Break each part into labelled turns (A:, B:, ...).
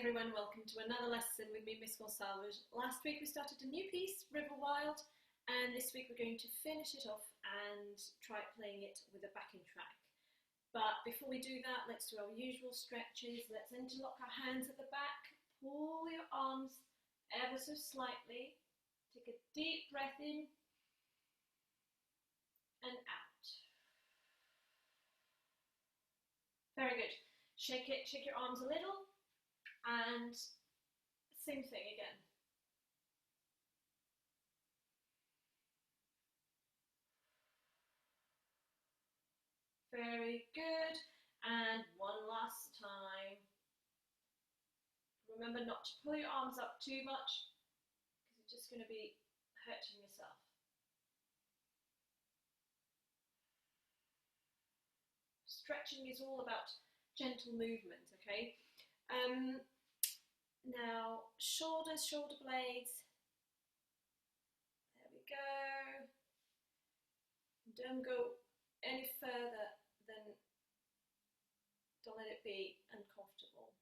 A: everyone, welcome to another lesson with me, Miss Gonsalves. Last week we started a new piece, River Wild, and this week we're going to finish it off and try playing it with a backing track. But before we do that, let's do our usual stretches. Let's interlock our hands at the back, pull your arms ever so slightly, take a deep breath in and out. Very good. Shake your arms a little. And same thing again. Very good. And one last time. Remember not to pull your arms up too much because you're just going to be hurting yourself. Stretching is all about gentle movement, okay? Now, shoulders, shoulder blades. There we go. Don't go any further than, don't let it be uncomfortable.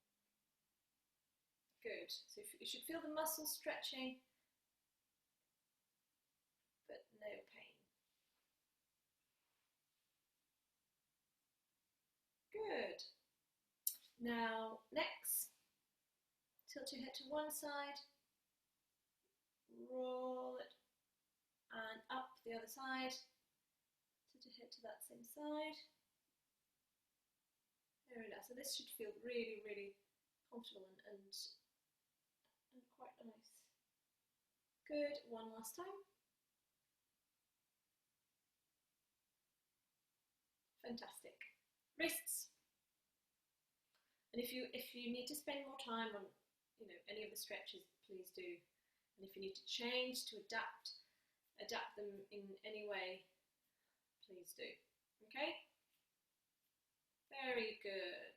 A: Good. So you should feel the muscles stretching, but no pain. Good. Now, next. Tilt your head to one side, roll it, and up the other side. Tilt your head to that same side. Very nice. So this should feel really, really comfortable and quite nice. Good. One last time. Fantastic. Wrists. And if you need to spend more time on any of the stretches, please do. And if you need to change, to adapt them in any way, please do. Okay? Very good.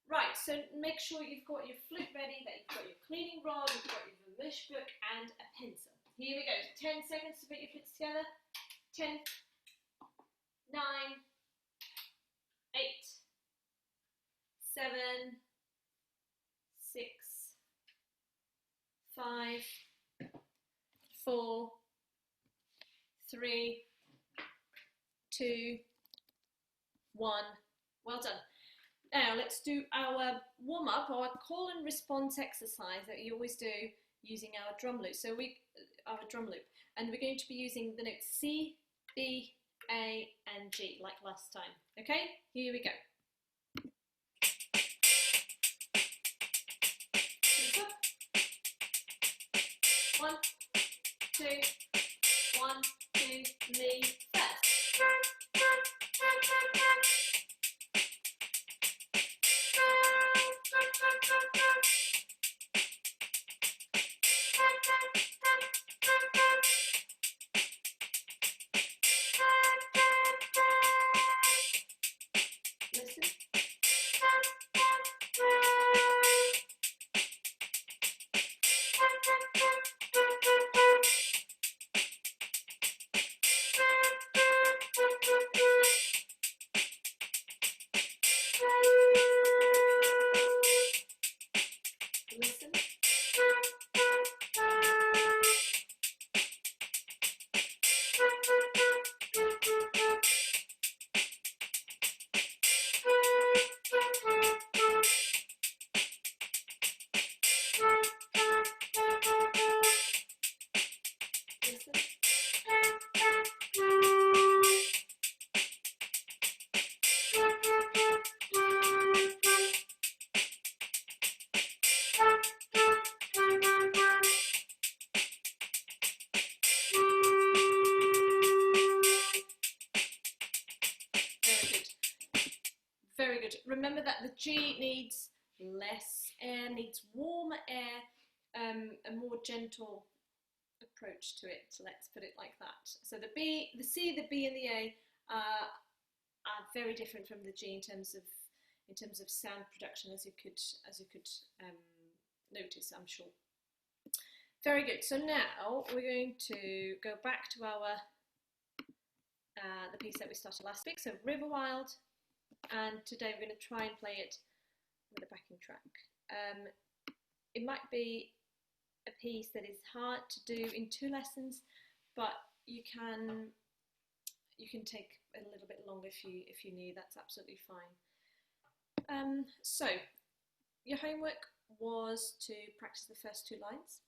A: Right, so make sure you've got your flute ready, that you've got your cleaning rod, you've got your Vamoosh book and a pencil. Here we go. 10 seconds to put your flutes together. 10, 9, 8, 7, 6, 5, 4, 3, 2, 1. Well done. Now let's do our warm-up, our call and response exercise that you always do using our drum loop. So our drum loop, and we're going to be using the notes C, B, A, and G like last time. Okay, here we go. 1, 2, 1, 2, me first. Listen. Listen. Very good. Remember that the G needs less air, needs warmer air, a more gentle approach to it. So let's put it like that. So the B, the C, the B, and the A are very different from the G in terms of sound production, as you could notice, I'm sure. Very good. So now we're going to go back to our the piece that we started last week. So River Wild. And today we're going to try and play it with a backing track. it might be a piece that is hard to do in 2 lessons, but you can take a little bit longer if you need. That's absolutely fine. So your homework was to practice the first 2 lines,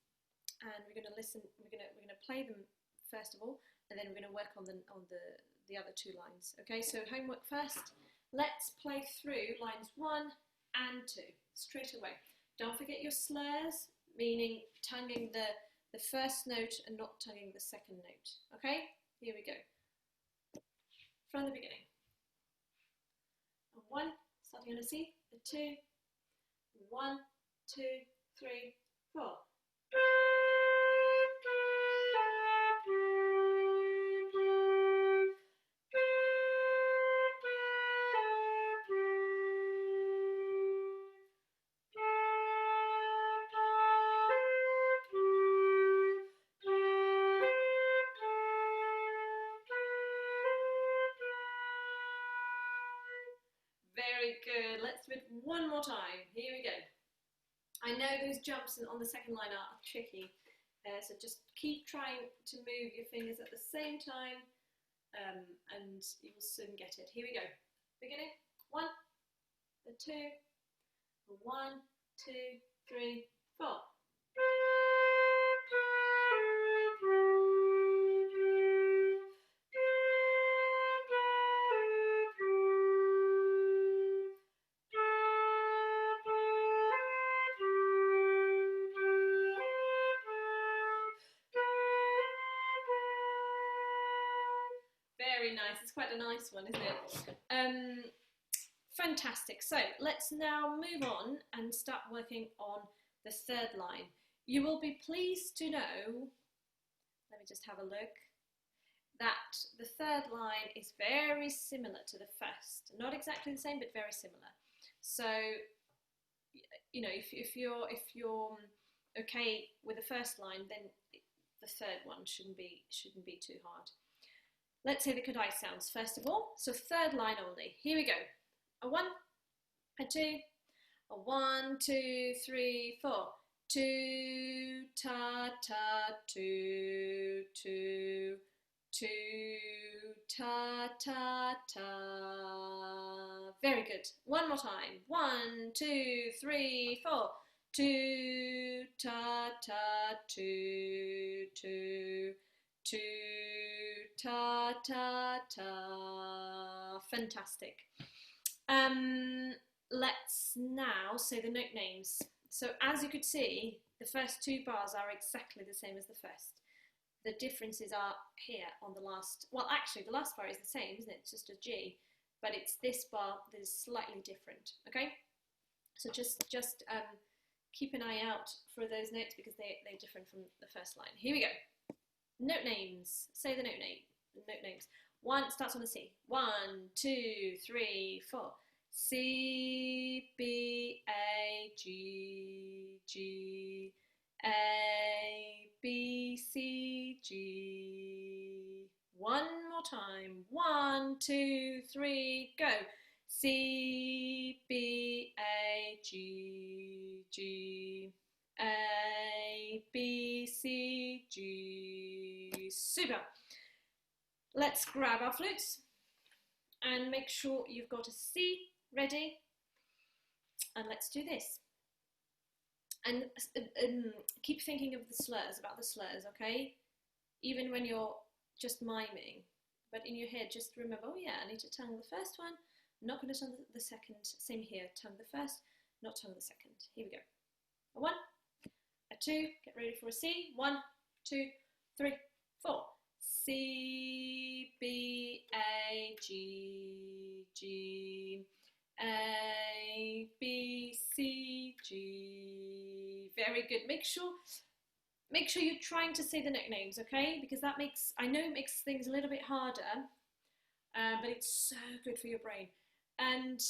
A: and we're going to listen. We're going to play them first of all, and then we're going to work on the other 2 lines. Okay, so homework first. Let's play through lines 1 and 2 straight away. Don't forget your slurs, meaning tonguing the first note and not tonguing the second note. Okay, here we go. From the beginning. A 1, starting on a C, a 2, 1, 2, 3, 4. Very good. Let's do it one more time. Here we go. I know those jumps on the second line are tricky, so just keep trying to move your fingers at the same time, and you will soon get it. Here we go. Beginning. 1, a 2, a 1, 2, 3, 4. Very nice. It's quite a nice one, isn't it? Fantastic. So let's now move on and start working on the third line. You will be pleased to know, let me just have a look, that the third line is very similar to the first. Not exactly the same, but very similar. So, you know, if you're okay with the first line, then the third one shouldn't be too hard. Let's say the Kadai sounds first of all. So third line only. Here we go. A 1, a 2, a 1, 2, 3, 4. 2 ta ta 2 2 2 ta ta ta. Very good. One more time. 1, 2, 3, 4. 2 ta ta 2 2 2 ta ta ta. Fantastic. Let's now say the note names. So as you could see, the first 2 bars are exactly the same as the first. The differences are here on the last, well actually the last bar is the same, isn't it? It's just a G, but it's this bar that is slightly different, okay? So just keep an eye out for those notes because they're different from the first line. Here we go. Note names. Say the note names. 1 starts on a C. 1, 2, 3, 4. C, B, A, G, G, A, B, C, G. One more time. 1, 2, 3, go. C, B, A, G, G, A, B, C, G. Super. Let's grab our flutes and make sure you've got a C ready, and let's do this. And keep thinking of the slurs, about the slurs, okay? Even when you're just miming, but in your head just remember, oh yeah, I need to tongue the first one, I'm not going to tongue the second. Same here, tongue the first, not tongue the second. Here we go. A 1, a 2, get ready for a C. 1, 2, 3, 4. C, B, A, G, G, A, B, C, G. Very good. Make sure you're trying to say the note names, okay? Because that makes, I know it makes things a little bit harder, but it's so good for your brain. And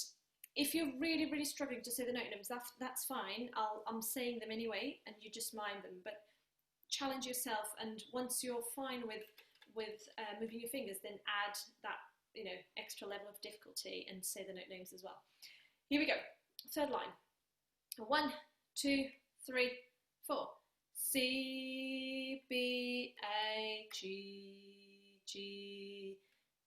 A: if you're really, really struggling to say the note names, that's fine. I'm saying them anyway, and you just mime them. But challenge yourself, and once you're fine with moving your fingers, then add that, you know, extra level of difficulty and say the note names as well. Here we go. Third line. 1, 2, 3, 4. C, B, A, G, G,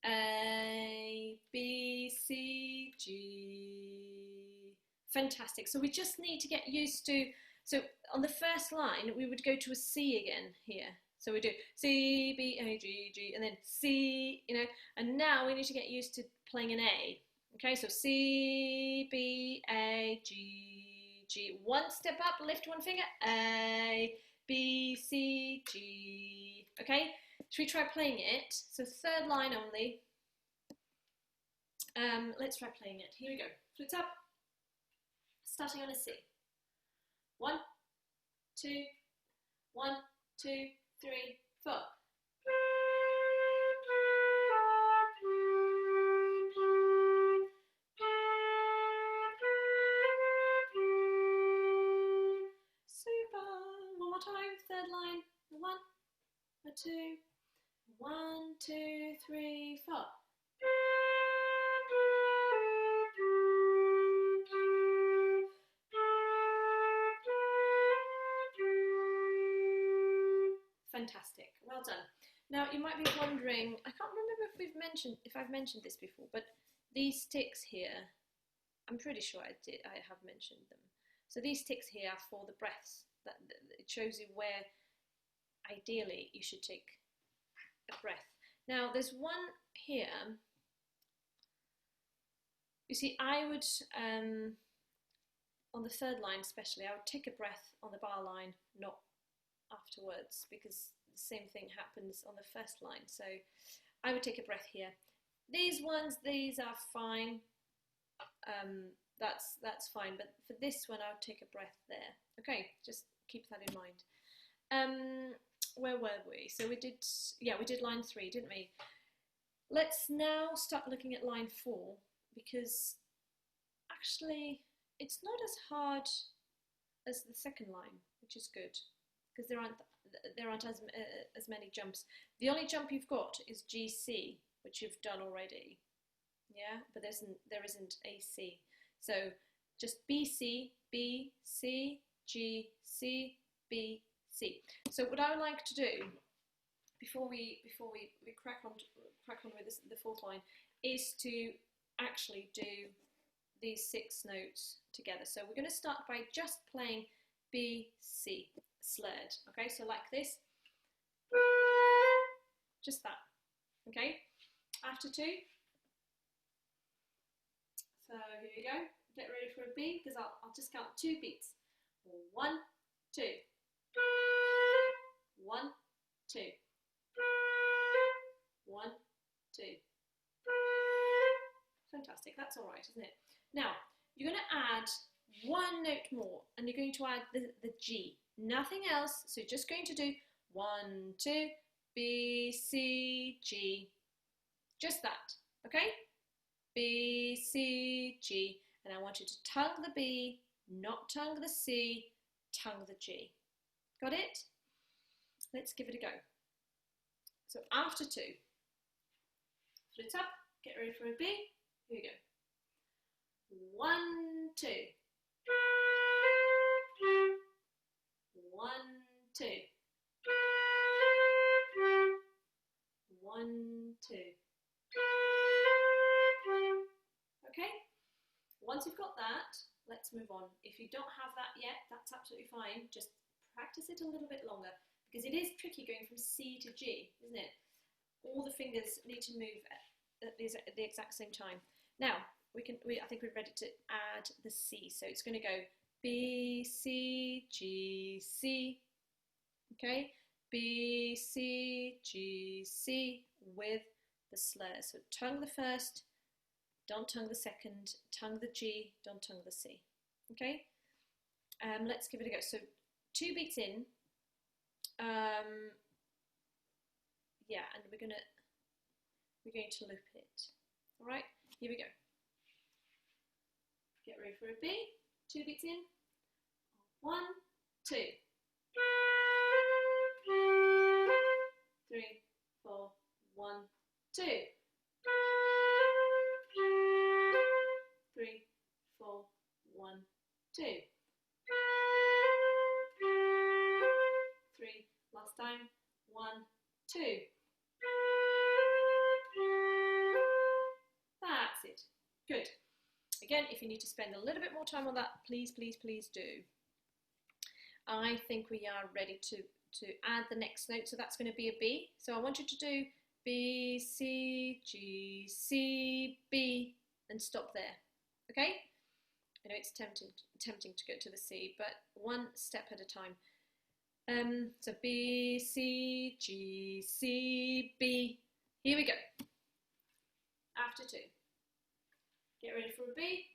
A: A, B, C, G. Fantastic. So we just need to get used to, so on the first line, we would go to a C again here. So we do C, B, A, G, G, and then C, you know, and now we need to get used to playing an A. Okay, so C, B, A, G, G. One step up, lift one finger, A, B, C, G. Okay, should we try playing it? So third line only. Let's try playing it. Here we go. Flute up, starting on a C. 1, 2, 1, 2, 3, 4. Super. One more time. Third line. 1, 2, 1, 2, 3, 4. Fantastic. Well done. Now you might be wondering, I can't remember if I've mentioned this before, but these ticks here, I'm pretty sure I have mentioned them. So these ticks here are for the breaths. It shows you where ideally you should take a breath. Now there's one here. You see, I would, on the third line especially, I would take a breath on the bar line, not afterwards, because the same thing happens on the first line. So I would take a breath here. These ones, these are fine. That's fine, but for this one I would take a breath there. Okay, just keep that in mind. Where were we? So we did line 3, didn't we? Let's now start looking at line 4, because actually it's not as hard as the second line, which is good, because there aren't as many jumps. The only jump you've got is GC, which you've done already. Yeah, but there isn't AC. So just BC, B, C, G, C, B, C. So what I would like to do before we crack on with the fourth line is to actually do these 6 notes together. So we're going to start by just playing B, C, slurred. Okay, so like this, just that. Okay, after 2. So here you go. Get ready for a B, because I'll just count 2 beats. 1, 2. 1, 2. 1, 2. Fantastic. That's all right, isn't it? Now you're going to add 1 note more, and you're going to add the G. Nothing else. So you're just going to do 1, 2, B, C, G. Just that. Okay? B, C, G, and I want you to tongue the B, not tongue the C, tongue the G. Got it? Let's give it a go. So after 2, flute up, get ready for a B. Here we go. 1, 2. 1, 2. 1, 2. Okay, once you've got that, let's move on. If you don't have that yet, that's absolutely fine. Just practice it a little bit longer, because it is tricky going from C to G, isn't it? All the fingers need to move at the exact same time. Now, I think we're ready to add the C. So it's going to go B, C, G, C. Okay, B, C, G, C with the slur. So tongue the first, don't tongue the second, tongue the G, don't tongue the C. Okay, let's give it a go. So 2 beats in, yeah, and we're going to loop it. All right, here we go. Get ready for a B. 2 beats in. 1, 2. 3, 4, 1, 2. 3, 4, 1, 2. time. 1, 2. That's it. Good. Again, if you need to spend a little bit more time on that, please, please, please do. I think we are ready to add the next note, so that's going to be a B. So I want you to do B, C, G, C, B, and stop there. Okay? I know it's tempting to go to the C, but one step at a time. So B, C, G, C, B. Here we go. After 2. Get ready for a B.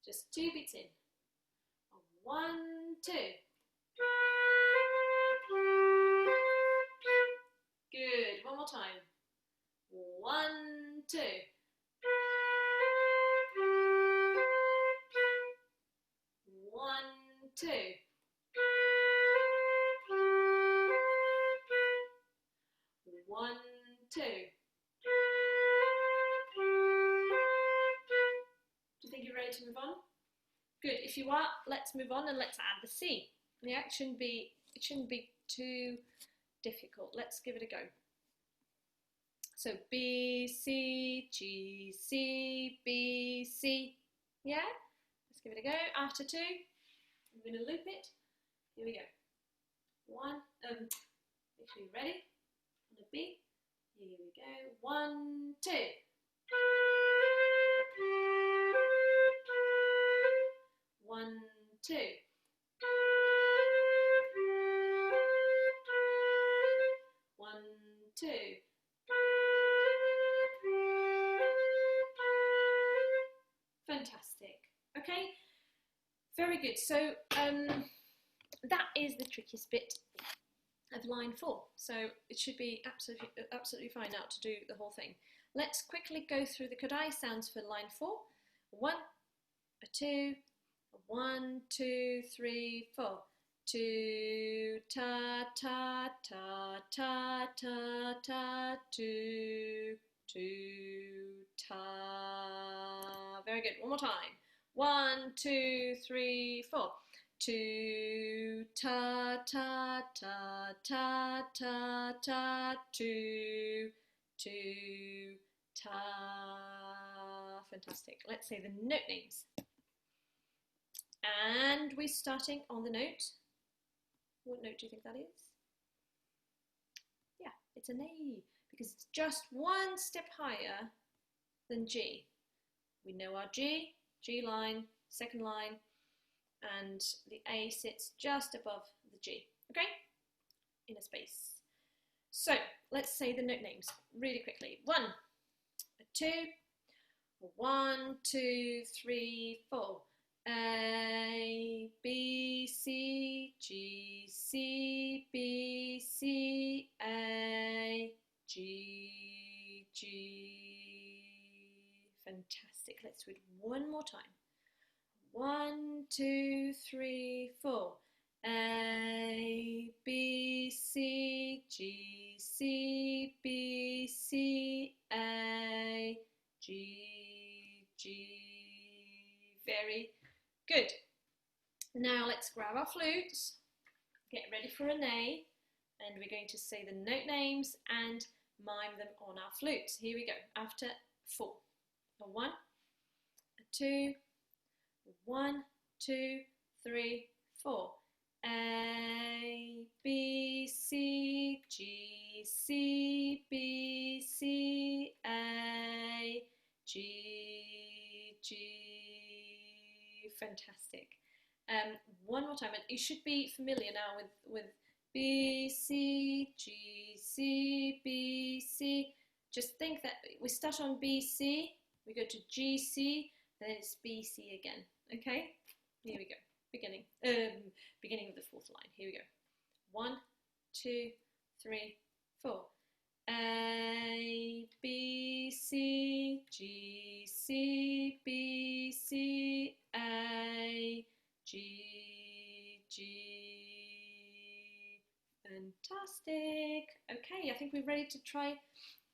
A: Just 2 beats in. 1, 2. Good. One more time. 1, 2. One, 2. One, 2. Do you think you're ready to move on? Good. If you are, let's move on and let's add the C. The action it shouldn't be too difficult. Let's give it a go. So B, C, G, C, B, C. Yeah? Let's give it a go. After 2, I'm going to loop it. Here we go. 1, make sure you're ready. On the B. Here we go. 1, 2. 1, 2. 1, 2. Fantastic. Okay, very good. So that is the trickiest bit of line 4. So it should be absolutely fine now to do the whole thing. Let's quickly go through the Kodai sounds for line 4. 1, 2, 1, 2, 3, 4. 2, ta, ta, ta, ta, ta, ta, 2, 2, ta. Very good. One more time. 1, 2, 3, 4. 2, ta, ta, ta, ta, ta, ta, 2, 2, ta. Fantastic. Let's say the note names. And we're starting on the note. What note do you think that is? Yeah, it's an A, because it's just one step higher than G. We know our G line, second line, and the A sits just above the G, okay? In a space. So let's say the note names really quickly. 1, 2, 1, 2, 3, 4. A, B, C, G, C, B, C, A, G, G. Fantastic. Let's do it one more time. 1, 2, 3, 4. A, B, C, G, C, B, C, A, G, G. Very good. Now let's grab our flutes, get ready for an A, and we're going to say the note names and mime them on our flutes. Here we go. After 4. A 1, a 2, 1, 2, 3, 4. A, B, C, G, C, B, C, A, G, G. Fantastic. One more time, and you should be familiar now with B, C, G, C, B, C. Just think that we start on B, C, we go to G, C, then it's B, C again. Okay? Here we go. Beginning of the 4th line. Here we go. 1, 2, 3, 4. A, B, C, G, C, B, C, A, G, G. Fantastic. Okay, I think we're ready to try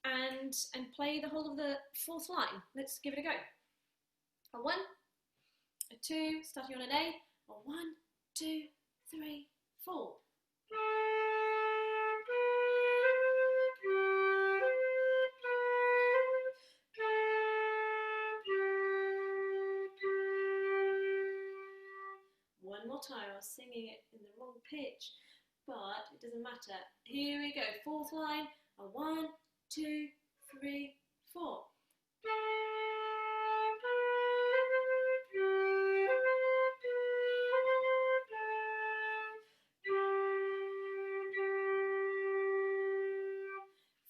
A: and play the whole of the 4th line. Let's give it a go. A 1, a 2, starting on an A. A 1, 2, 3, 4. One more time. I was singing it in the wrong pitch, but it doesn't matter. Here we go. Fourth line. 1, 2, 3, 4.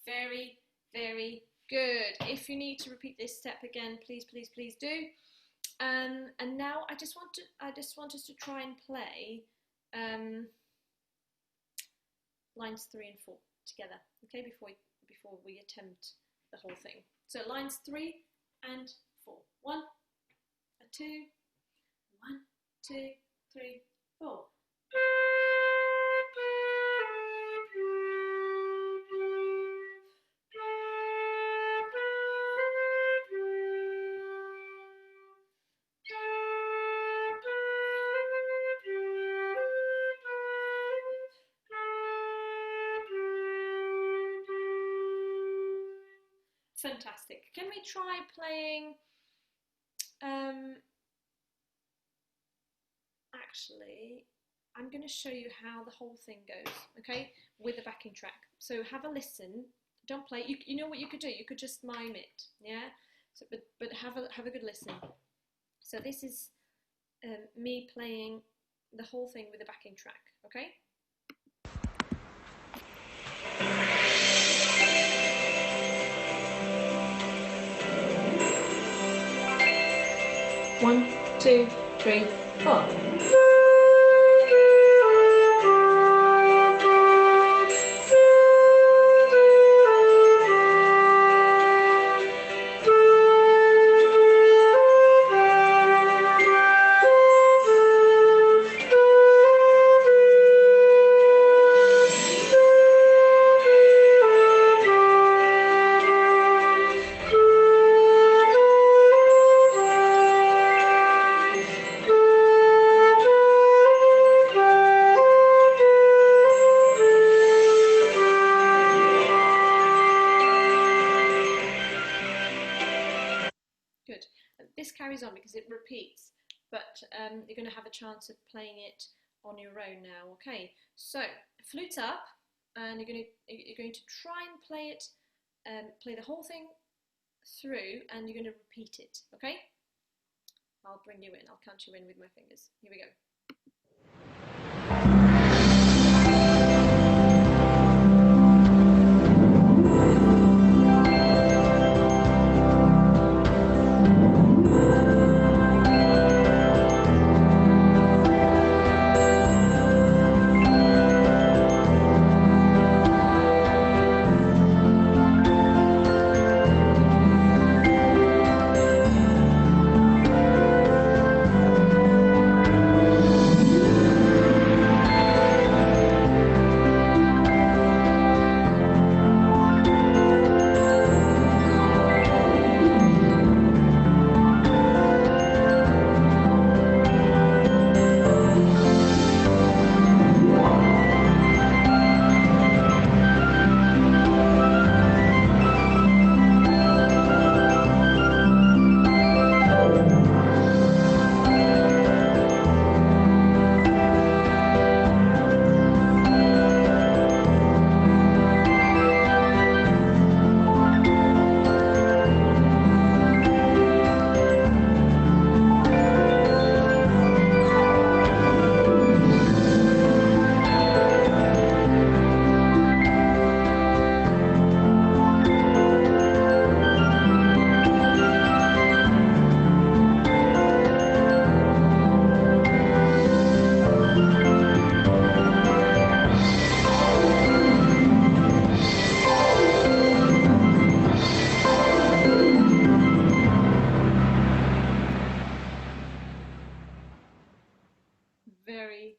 A: Very, very good. If you need to repeat this step again, please, please, please do. And now I just want us to try and play lines 3 and 4 together, okay? Before we attempt the whole thing. So lines 3 and 4. 1, 2, 1, 2, 3, 4. Fantastic. Can we try playing, actually, I'm going to show you how the whole thing goes, okay, with the backing track. So have a listen. Don't play. You know what you could do? You could just mime it, yeah? So, but have a good listen. So this is me playing the whole thing with the backing track, okay? One, 2, 3, 4. Good. This carries on because it repeats, but you're going to have a chance of playing it on your own now. Okay, so flute up, and you're going to try and play it, play the whole thing through, and you're going to repeat it. Okay, I'll bring you in. I'll count you in with my fingers. Here we go. Very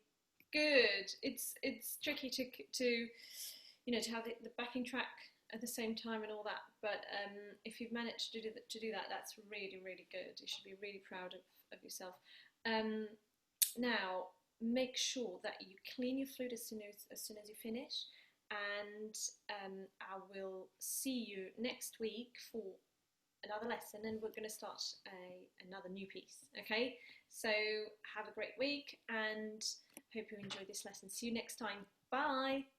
A: good. It's tricky to you know, to have the backing track at the same time and all that, but if you've managed to do that, that's really, really good. You should be really proud of yourself. Now make sure that you clean your flute as soon as you finish, and I will see you next week for another lesson, and we're going to start another new piece. Okay, so have a great week and hope you enjoyed this lesson. See you next time. Bye.